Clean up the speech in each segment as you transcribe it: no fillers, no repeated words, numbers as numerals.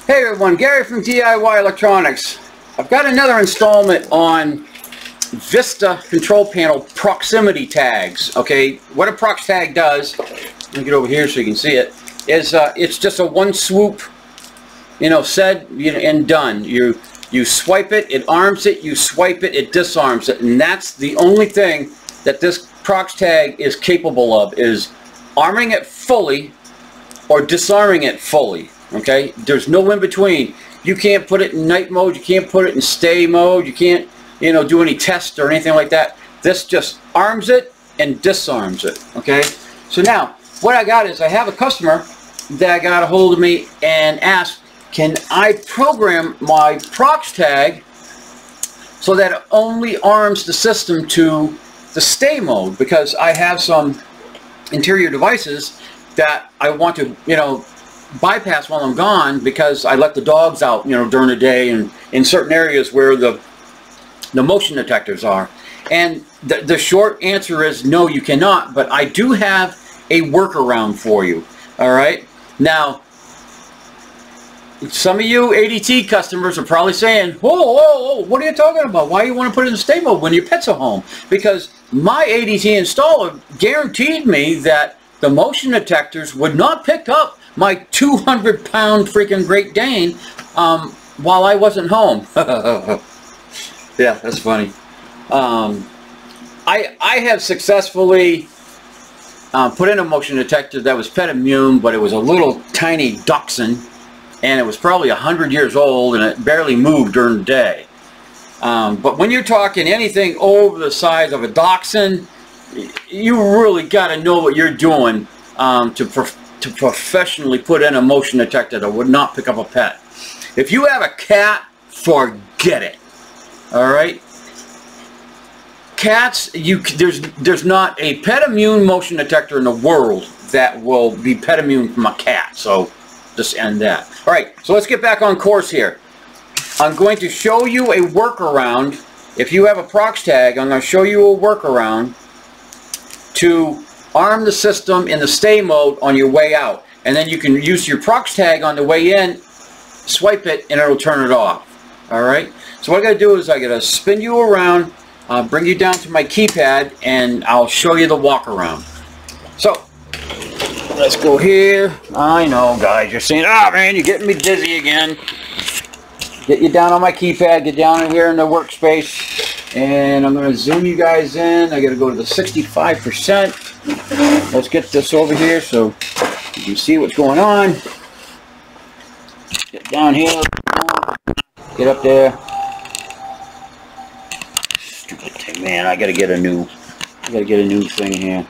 Hey everyone, Gary from DIY Electronics. I've got another installment on Vista control panel proximity tags. Okay, what a PROX tag does, let me get over here so you can see it, is it's just a one swoop, said and done. You swipe it, it arms it, you swipe it, it disarms it, and that's the only thing that this PROX tag is capable of, is arming it fully or disarming it fully. Okay, there's no in between. You can't put it in night mode, you can't put it in stay mode, you can't do any tests or anything like that. This just arms it and disarms it. Okay, so now what I got is I have a customer that got a hold of me and asked, can I program my PROX tag so that it only arms the system to the stay mode, because I have some interior devices that I want to bypass while I'm gone, because I let the dogs out during the day and in certain areas where the motion detectors are. And the short answer is no, you cannot, but I do have a workaround for you. Alright, now some of you ADT customers are probably saying, whoa, what are you talking about? Why do you want to put it in stay mode when your pets are home? Because my ADT installer guaranteed me that the motion detectors would not pick up my 200-pound freaking Great Dane while I wasn't home. Yeah, that's funny. I have successfully put in a motion detector that was pet immune, but it was a little tiny dachshund, and it was probably 100 years old, and it barely moved during the day. But when you're talking anything over the size of a dachshund, you really got to know what you're doing to professionally put in a motion detector that would not pick up a pet. If you have a cat, forget it. All right, cats, there's not a pet immune motion detector in the world that will be pet immune from a cat. So just end that. All right, so let's get back on course here. I'm going to show you a workaround. If you have a PROX tag, I'm going to show you a workaround to arm the system in the stay mode on your way out, and then you can use your PROX tag on the way in, swipe it, and it'll turn it off. Alright, so what I gotta do is I gotta spin you around, bring you down to my keypad, and I'll show you the walk around. So let's go here. I know, guys, you're saying, oh man, you're getting me dizzy again. Get you down on my keypad, get down in here in the workspace, and I'm going to zoom you guys in. I got to go to the 65%. Let's get this over here so you can see what's going on. Get down here, get up there. Stupid thing, man. I got to get a new thing here.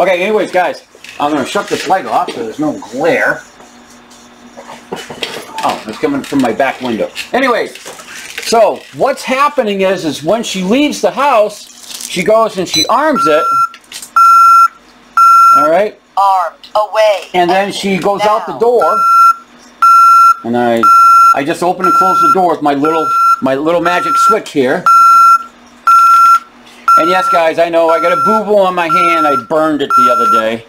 Okay, anyways, guys, I'm going to shut this light off so there's no glare. Oh, it's coming from my back window. Anyways, so what's happening is when she leaves the house, she goes and she arms it. All right. Armed away. And then she goes out the door, and I just open and close the door with my little magic switch here. And yes, guys, I know I got a boo-boo on my hand. I burned it the other day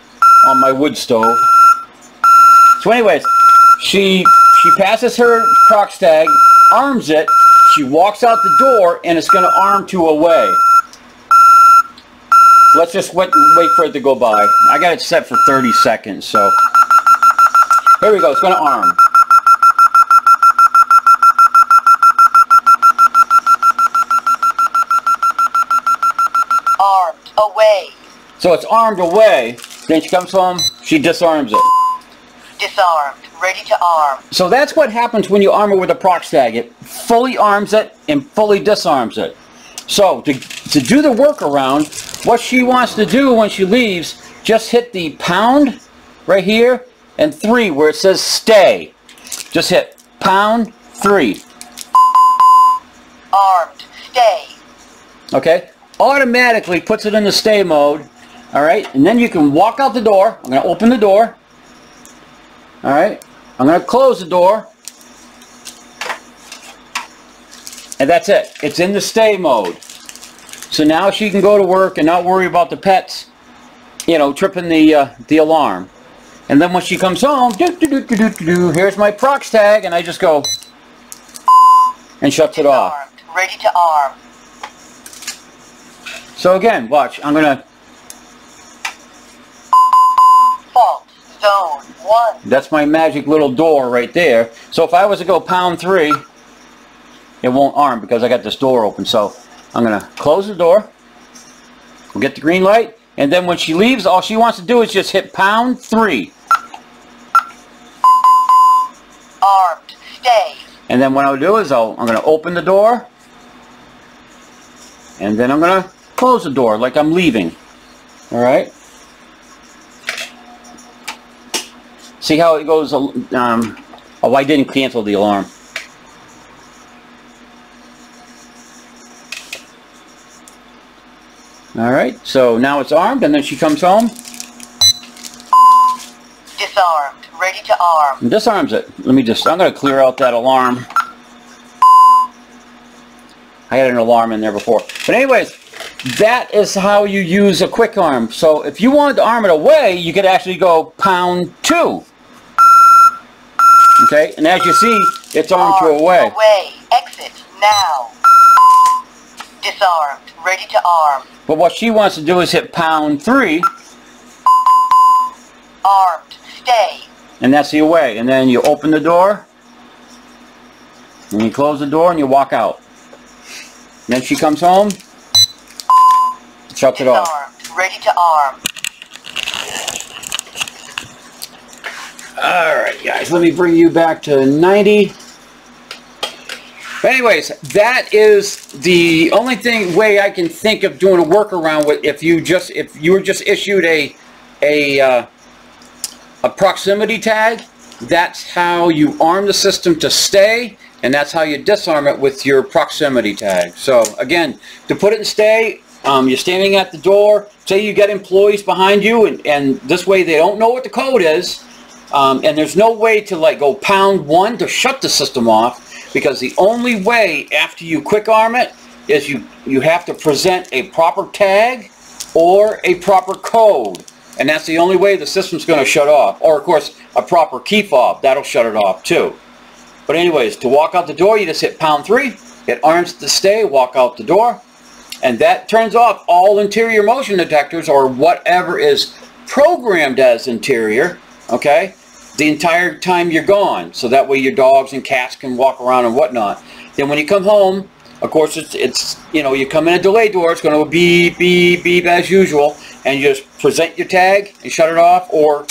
on my wood stove. So, anyways, she passes her PROX tag, arms it, she walks out the door, and it's going to arm to away. So let's just wait for it to go by. I got it set for 30 seconds, so here we go. It's going to arm. Armed away. So it's armed away. Then she comes home, she disarms it. Disarmed. Ready to arm. So that's what happens when you arm it with a PROX tag. It fully arms it and fully disarms it. So to do the workaround, what she wants to do when she leaves, just hit the pound right here and 3 where it says stay. Just hit pound 3. Armed. Stay. Okay? Automatically puts it in the stay mode. Alright? And then you can walk out the door. I'm going to open the door. Alright? I'm going to close the door, and that's it. It's in the stay mode. So now she can go to work and not worry about the pets, tripping the alarm. And then when she comes home, here's my PROX tag, and I just go and shuts it off. Disarmed. Ready to arm. So again, watch. I'm gonna. Fault zone 1. That's my magic little door right there. So if I was to go pound 3, it won't arm because I got this door open. So I'm gonna close the door. We'll get the green light, and then when she leaves, all she wants to do is just hit pound 3. Armed. Stay. And then what I'll do is I'm gonna open the door, and then I'm gonna close the door like I'm leaving. All right. See how it goes? Oh, I didn't cancel the alarm. Alright, so now it's armed, and then she comes home. Disarmed. Ready to arm. And disarms it. I'm going to clear out that alarm. I had an alarm in there before. But anyways, that is how you use a quick arm. So if you wanted to arm it away, you could actually go pound 2. Okay, and as you see, it's armed to away. Away. Exit now. Disarmed. Ready to arm. But what she wants to do is hit pound 3. Armed. Stay. And that's the away. And then you open the door. And you close the door and you walk out. And then she comes home. Shuts it off. Disarmed. Ready to arm. Alright guys, let me bring you back to 90. But anyways, that is the only way I can think of doing a workaround with if you were just issued a proximity tag. That's how you arm the system to stay, and that's how you disarm it with your proximity tag. So again, to put it in stay, you're standing at the door. Say you get employees behind you, and this way they don't know what the code is, and there's no way to like go pound 1 to shut the system off. Because the only way after you quick arm it is you have to present a proper tag or a proper code. And that's the only way the system's going to shut off. Or of course a proper key fob. That'll shut it off too. But anyways, to walk out the door you just hit pound 3. It arms to stay, walk out the door. And that turns off all interior motion detectors or whatever is programmed as interior. Okay? The entire time you're gone, so that way your dogs and cats can walk around and whatnot. Then when you come home, of course it's you know, you come in a delay door, it's going to beep beep beep as usual, and you just present your tag and shut it off, or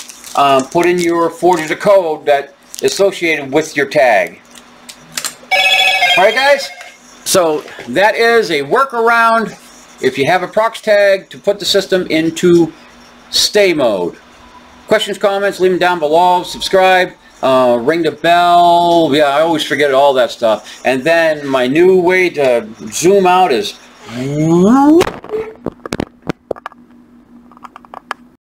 put in your 4-digit code that is associated with your tag. Alright guys, so that is a workaround if you have a PROX tag to put the system into stay mode. Questions, comments, leave them down below. Subscribe, ring the bell. Yeah, I always forget all that stuff. And then my new way to zoom out is